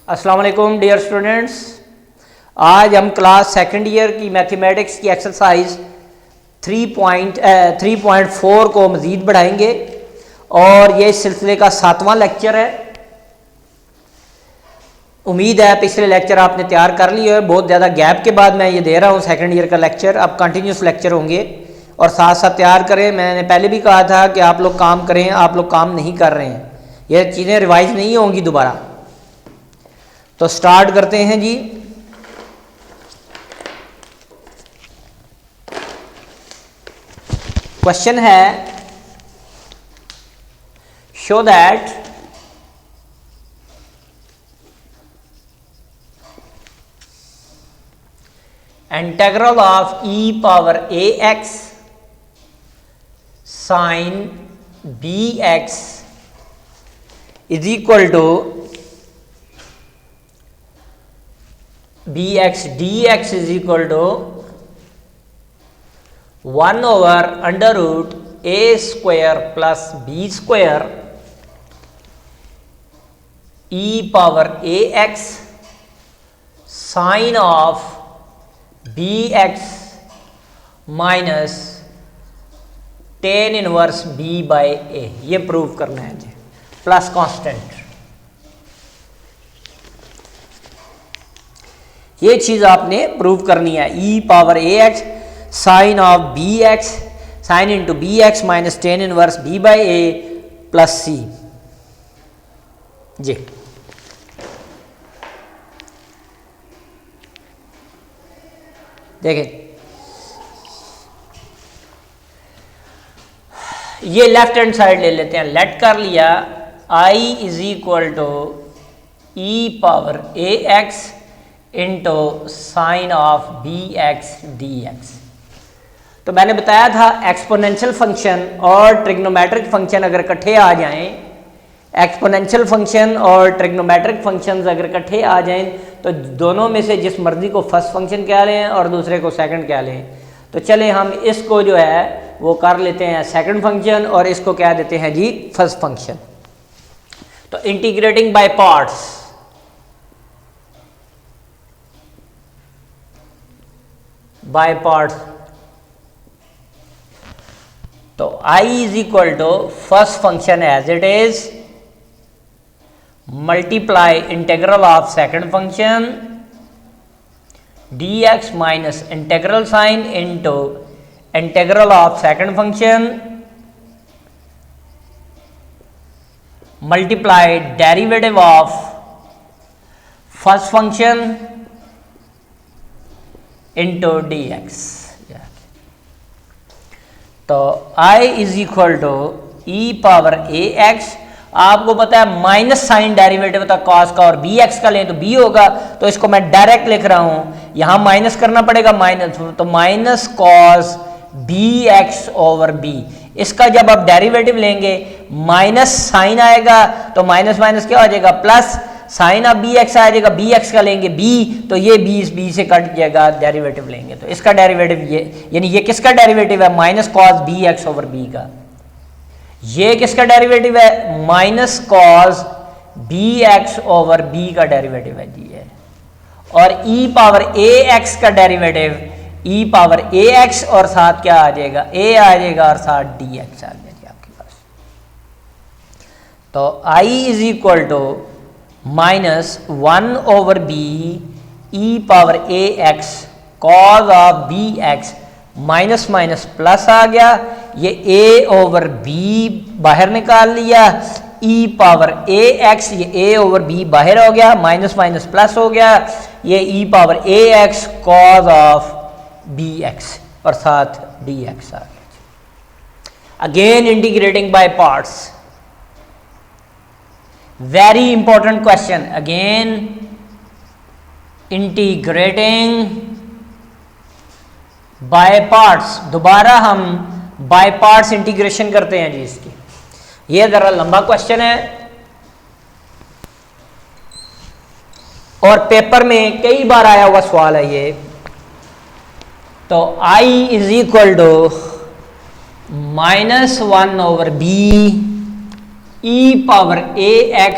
अस्सलाम वालेकुम dear students. आज हम क्लास सेकंड ईयर की मैथमेटिक्स की एक्सरसाइज 3.4 को मज़ीद बढ़ाएंगे और ये इस सिलसिले का 7वां लेक्चर है। उम्मीद है पिछले लेक्चर आपने तैयार कर लिए है। बहुत ज़्यादा गैप के बाद मैं ये दे रहा हूँ सेकंड ईयर का लेक्चर। अब कंटिन्यूस लेक्चर होंगे और साथ साथ तैयार करें। मैंने पहले भी कहा था कि आप लोग काम करें, आप लोग काम नहीं कर रहे हैं। ये चीज़ें रिवाइज नहीं होंगी दोबारा। तो स्टार्ट करते हैं जी। क्वेश्चन है show that integral of e power ax sine bx is equal to bx dx is equal to 1 over under root a square plus b square e power ax sine of bx minus tan inverse b by a। ये prove करना है जी, plus constant. ये चीज आपने prove करनी है। e power ax sine of bx sine into bx minus tan inverse b by a plus c जी। देखें, ये लेफ्ट हैंड साइड ले लेते हैं। लेट कर लिया i is equal to e power ax into sine of bx dx। तो मैंने बताया था एक्सपोनेंशियल फंक्शन और ट्रिग्नोमेट्रिक फंक्शन अगर इकट्ठे आ जाएं, एक्सपोनेंशियल फंक्शन और ट्रिग्नोमेट्रिक फंक्शंस अगर इकट्ठे आ जाएं तो दोनों में से जिस मर्जी को फर्स्ट फंक्शन कह लें और दूसरे को सेकंड कह लें। तो चले हम इसको जो है वो कर लेते हैं सेकंड फंक्शन और इसको कह देते हैं जी फर्स्ट फंक्शन। तो integrating by parts, by parts, तो i is equal to first function as it is multiply integral of second function dx minus integral sign into integral of second function multiply derivative of first function into dx। तो i is equal to e power ax। आपको पता है minus sine derivative था cos का और bx का लें तो b होगा। तो इसको मैं डायरेक्ट लिख रहा हूं, यहां माइनस करना पड़ेगा माइनस, तो minus cos bx over b। इसका जब आप डेरिवेटिव लेंगे माइनस साइन आएगा तो माइनस माइनस क्या हो जाएगा प्लस, साइन ऑफ bx आ जाएगा, bx का लेंगे b तो ये b से कट जाएगा, डेरिवेटिव लेंगे तो इसका डेरिवेटिव ये, यानी ये किसका डेरिवेटिव है minus cos bx over b का। ये किसका डेरिवेटिव है minus cos bx over b का डेरिवेटिव है जी है। और e पावर ax का डेरिवेटिव e पावर ax और साथ क्या आ जाएगा a आ जाएगा और साथ dx आ जाएगा आपके पास। तो i is equal to minus 1 over b e power ax cos of bx minus minus plus आ गया, ये a ओवर b बाहर निकाल लिया, e पावर ax, ये a ओवर b बाहर हो गया, माइनस माइनस प्लस हो गया, ये e power ax cos of bx और साथ dx आ गया। Again integrating by parts, very important question. Again integrating by parts, दोबारा हम बाय पार्ट्स इंटीग्रेशन करते हैं जी इसकी। ये जरा लंबा क्वेश्चन है और पेपर में कई बार आया हुआ सवाल है ये। तो i is equal to -1 over b e power ax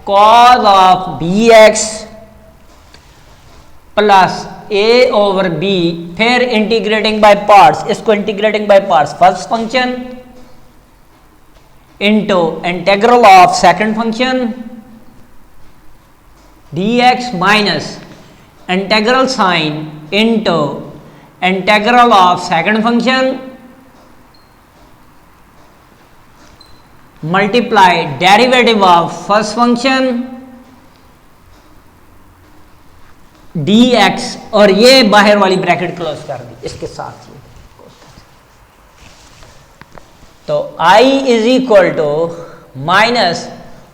cos of B x plus A over B, फिर इंटीग्रेटिंग बाय पार्ट्स, इसको integrating by parts, first function into integral of second function dx minus integral sign into integral of second function multiply derivative of first function dx, और ये बाहर वाली bracket close कर दी इसके साथ ये। तो I is equal to minus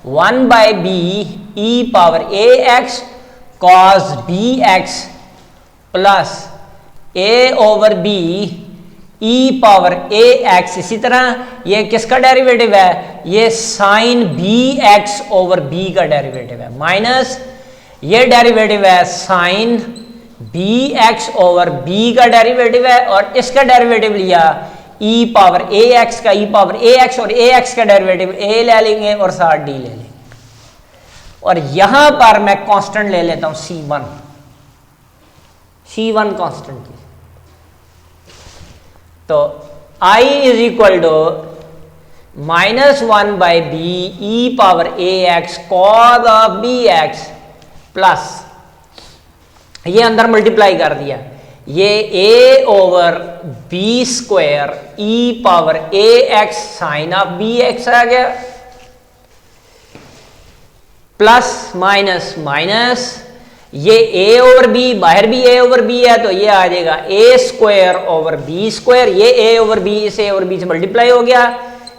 1 by B E power A X cos B x plus A over B E power A X. इसी तरह ये किसका डेरिवेटिव है, ये sine B X over B का डेरिवेटिव है, माइनस ये डेरिवेटिव है sine B X over B का डेरिवेटिव है, और इसका डेरिवेटिव लिया ई पावर ए एक्स का, ई पावर ए एक्स, और ए एक्स का डेरिवेटिव ए ले लेंगे और साथ डी ले लेंगे, और यहां पर मैं कांस्टेंट ले लेता हूं C1, C1 कांस्टेंट की। तो I is equal to minus 1 by B E power A X cos of B x plus ये अंदर मल्टीप्लाई कर दिया, ये a over B square E power A X sine of B X आ गया, plus minus minus ये a over b, बाहर भी a ओवर b है तो ये आ जाएगा a square over b square, ये a ओवर b इस a ओवर b से मल्टीप्लाई हो गया,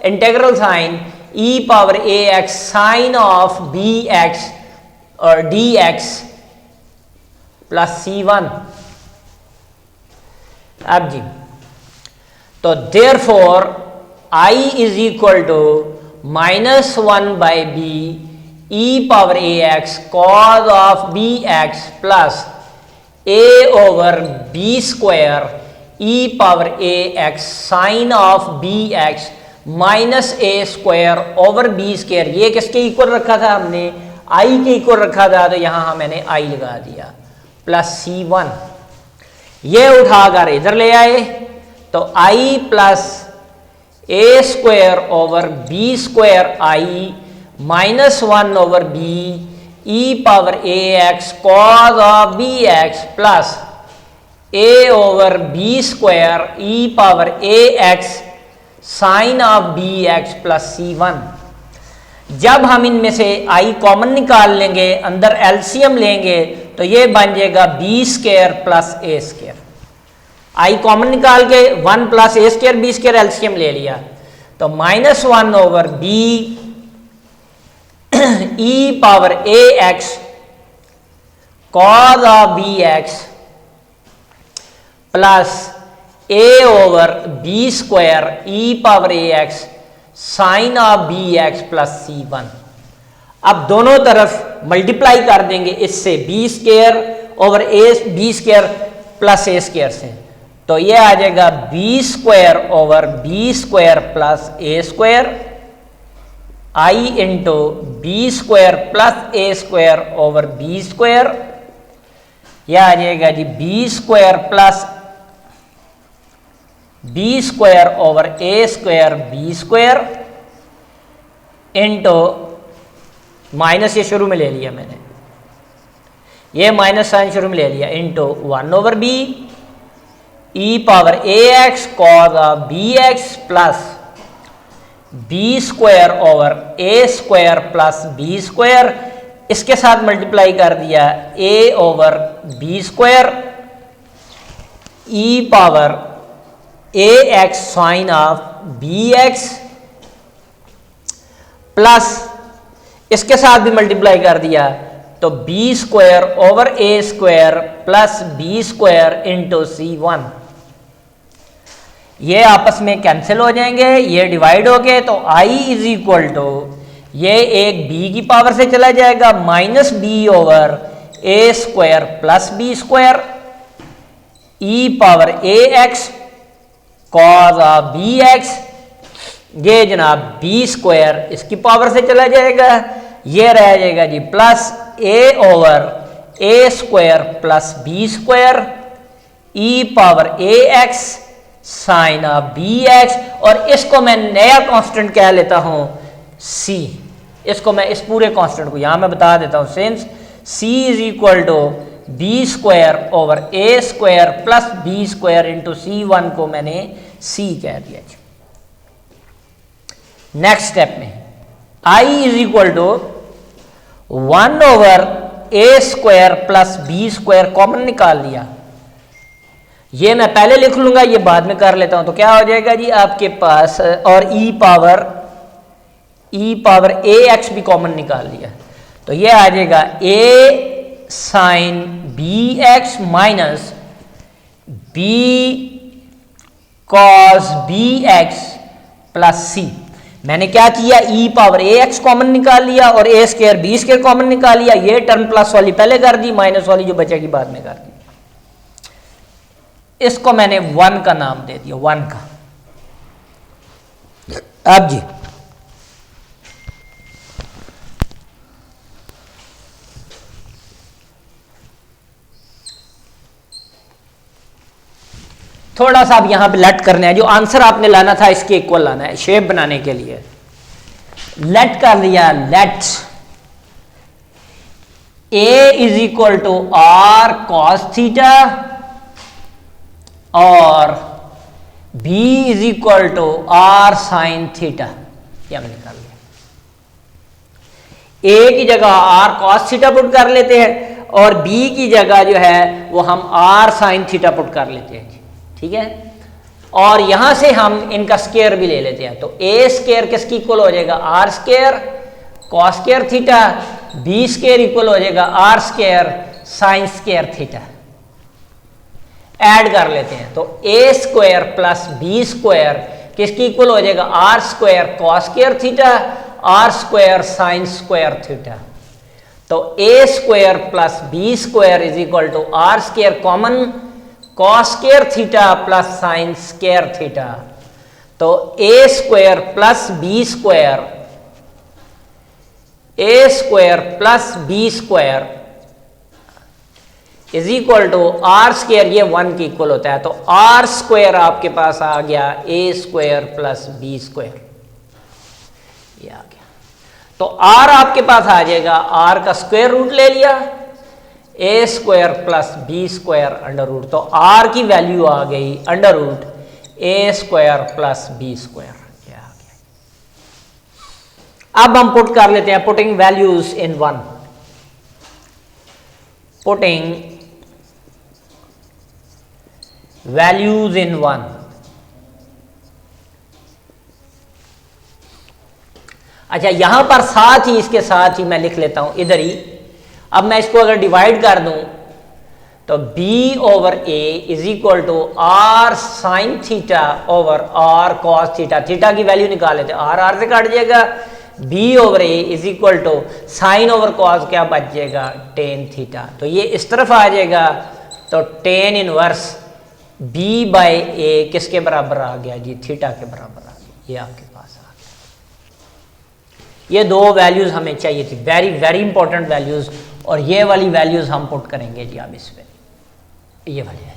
integral sign e power a x sine of b x और dx प्लस C1। अब जी तो therefore I is equal to minus 1 by B E power A X cos of B x plus A over B square E power A X sine of B x minus A square over B square. ये किसके equal रखा था हमने, आई के equal रखा था, तो यहां मैंने आई लगा दिया, प्लस C1। ये उठाकर इधर ले आए तो I plus A square over B square I minus 1 over B E power A X cos of B x plus A over B square E power A X sine of B x plus C1। जब हम इनमें से आई common निकाल लेंगे, अंदर LCM लेंगे, तो ये बन जाएगा B square plus A square. I common निकाल के 1 plus A square B square LCM ले लिया, तो minus 1 over B E power A X cos of B x plus A over B square E power A X sine of B x plus C1। अब दोनों तरफ multiply कर देंगे इससे, B square over A B square plus A square से, तो ये आ जाएगा B square over B square plus A square I into B square plus A square over B square. यह आ जाएगा जी B square plus B square over A square B square into minus, ये शुरू में ले लिया मैंने, ये माइनस साइन शुरू में ले लिया, into 1 over B E power A X cos of B x plus B square over A square plus B square, इसके साथ मल्टीप्लाई कर दिया A over B square E power A X sine of B x plus इसके साथ भी multiply कर दिया, तो B square over A square plus B square into C1। ये आपस में कैंसिल हो जाएंगे, ये डिवाइड हो गए, तो I इज इक्वल टू ये एक b की पावर से चला जाएगा minus B over A square plus B square E power A X cos of B X, ये जनाब बी स्क्वायर इसकी पावर से चला जाएगा, ये रह जाएगा जी plus A over A square plus B square E power A X sine of B X, और इसको मैं नया कांस्टेंट कह लेता हूं सी। इसको मैं इस पूरे कांस्टेंट को यहां मैं बता देता हूं, since C is equal to B square over A square plus B square into C one को मैंने सी कह दिया। नेक्स्ट स्टेप में I is equal to 1 over A square plus B square common निकाल लिया। ये मैं पहले लिख लूंगा, ये बाद में कर लेता हूं। तो क्या हो जाएगा जी आपके पास, और ई पावर ए एक्स भी कॉमन निकाल लिया, तो ये आ जाएगा A sine B x minus B cos B x plus C. मैंने क्या किया, ई पावर ए एक्स कॉमन निकाल लिया और A square B square common निकाल लिया। ये टर्म प्लस वाली पहले कर दी, माइनस वाली जो बचेगी बाद में कर दी। इसको मैंने 1 का नाम दे दिया, 1 का। अब जी थोड़ा सा अब यहां पे लेट करना है, जो आंसर आपने लाना था इसके इक्वल लाना है शेप बनाने के लिए। लेट कर लिया, let a is equal to r cos theta और b is equal to r sine theta, ये हमने कर लिया। a की जगह आर कॉस थीटा पुट कर लेते हैं और b की जगह जो है वो हम आर साइन थीटा पुट कर लेते हैं, ठीक है। और यहां से हम इनका स्क्वायर भी ले लेते हैं, तो a स्क्वायर किसकी इक्वल हो जाएगा, R square cos square theta, b square equal हो जाएगा R square sine square theta. Add कर लेते हैं, तो A square plus B square किसकी इक्वल हो जाएगा, R square cos square theta R square sine square theta. तो A square plus B square is equal to are square common cos square theta plus sine square theta. तो A square plus B square, A square plus B square is equal to are square, ये 1 की equal होता है, तो are square आपके पास आ गया ए स्क्वायर प्लस बी स्क्वायर, ये आ गया। तो आर आपके पास आ जाएगा, आर का स्क्वायर रूट ले लिया, A square plus B square under root, तो आर की वैल्यू आ गई under root A square plus B square, ये आ गया। अब हम पुट कर लेते हैं, putting values in 1, putting values in 1। अच्छा, यहां पर साथ ही इसके साथ ही मैं लिख लेता हूं इधर ही। अब मैं इसको अगर डिवाइड कर दूं तो b over a is equal to r sine theta over r cos theta. Theta की वैल्यू निकाल लेते हैं, आर से काट जाएगा, b over a is equal to sine over cos क्या बच जाएगा, टेन थीटा। तो ये इस तरफ आ जाएगा, तो tan inverse b by a किसके बराबर आ गया जी, थीटा के बराबर आ गया। ये आपके पास आ गया। ये दो वैल्यूज हमें चाहिए थी, वेरी वेरी इंपॉर्टेंट वैल्यूज, और ये वाली वैल्यूज हम पुट करेंगे जी अब इसमें, ये वाली वैल्यूज।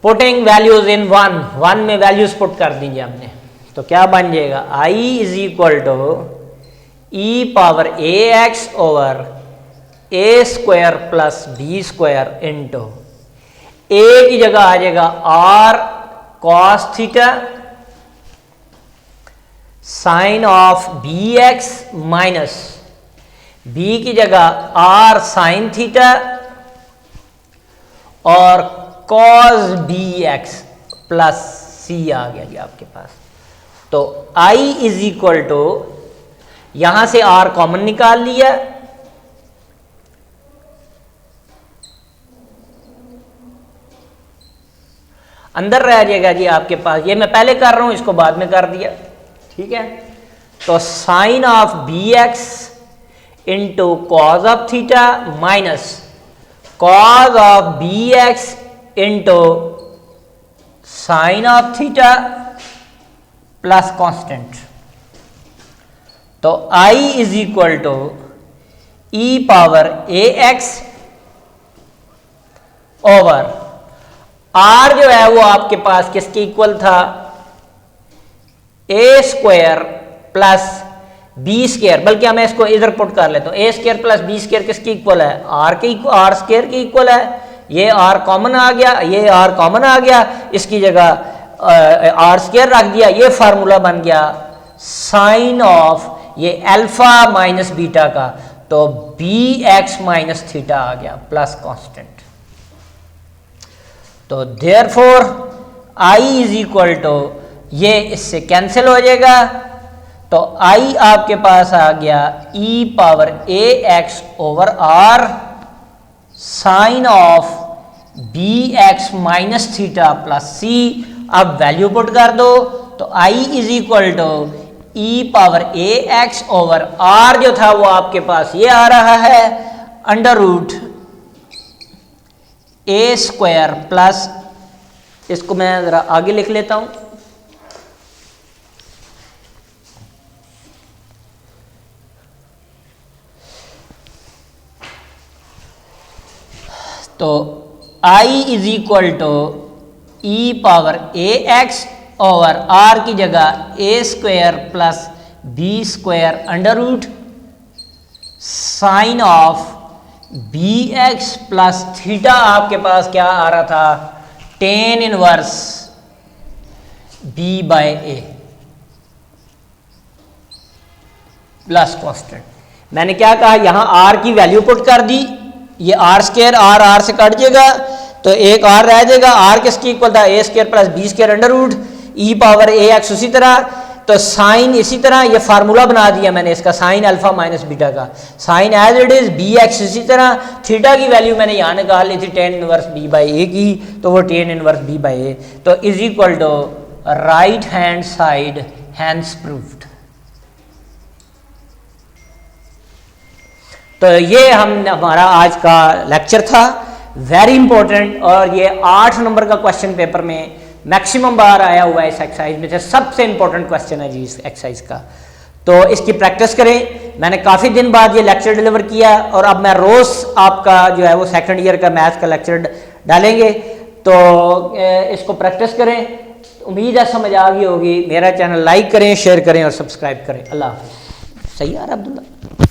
पुटिंग वैल्यूज इन 1 में वैल्यूज पुट कर दीजिए हमने, तो क्या बन जाएगा, i is equal to E power A x over A square plus B square into A की जगह आ जाएगा R cos theta sine of B x minus B की जगह आर साइन थीटा और cos B x plus C आ गया जी आपके पास। तो I इज इक्वल टू, यहां से R कॉमन निकाल लिया, अंदर रह जाएगा जी आपके पास, ये मैं पहले कर रहा हूं, इसको बाद में कर दिया, ठीक है। तो sine of B x into cos of theta minus cos of B x into sine of theta plus constant. तो I is equal to E power A x over R जो है वो आपके पास किसके इक्वल था, ए स्क्वायर प्लस बी स्क्वायर, बल्कि मैं इसको इधर पुट कर लेता हूं, a square plus B square किसके इक्वल है, आर स्क्वायर के इक्वल है। ये आर कॉमन आ गया, ये आर कॉमन आ गया, इसकी जगह आर स्क्वायर रख दिया, ये फार्मूला बन गया साइन ऑफ ये अल्फा माइनस बीटा का, तो बी एक्स माइनस थीटा आ गया प्लस कांस्टेंट। तो therefore I is equal to, ये इससे कैंसिल हो जाएगा, तो आई आपके पास आ गया E power A x over R sine of B x minus theta plus C. अब वैल्यू पुट कर दो, तो I is equal to E power A x over R जो था वो आपके पास ये आ रहा है under root A square plus, इसको मैं जरा आगे लिख लेता हूं, तो I is equal to E power A x over R की जगह A square plus B square under root sine of B x plus theta आपके पास क्या आ रहा था, tan inverse b by a plus constant. मैंने क्या कहा, यहां आर की वैल्यू पुट कर दी, ये आर स्क्वायर आर से कट जाएगा, तो एक आर रह जाएगा, आर किसकी इक्वल था, ए square plus B square under root E power ए एक्स, उसी तरह तो साइन इसी तरह ये फार्मूला बना दिया मैंने इसका, साइन अल्फा माइनस बीटा का, sine as it is b x इसी तरह, थीटा की वैल्यू मैंने यहाँ निकाल ली थी tan inverse b by a की, तो वो tan inverse b by a, तो is equal to right hand side hence proved. तो ये हमारा आज का लेक्चर था, वेरी इंपॉर्टेंट, और ये 8 नंबर का क्वेश्चन पेपर में मैक्सिमम बार आया हुआ है इस एक्सरसाइज में से, सबसे इंपॉर्टेंट क्वेश्चन है जी इस एक्सरसाइज का। तो इसकी प्रैक्टिस करें, मैंने काफ़ी दिन बाद ये लेक्चर डिलीवर किया, और अब मैं रोज़ आपका जो है वो सेकंड ईयर का मैथ्स का लेक्चर डालेंगे, तो इसको प्रैक्टिस करें। उम्मीद है समझ आ गई होगी। मेरा चैनल लाइक करें, शेयर करें और सब्सक्राइब करें। अल्लाह हाफ़िज़। सही यार अब्दुल्ला।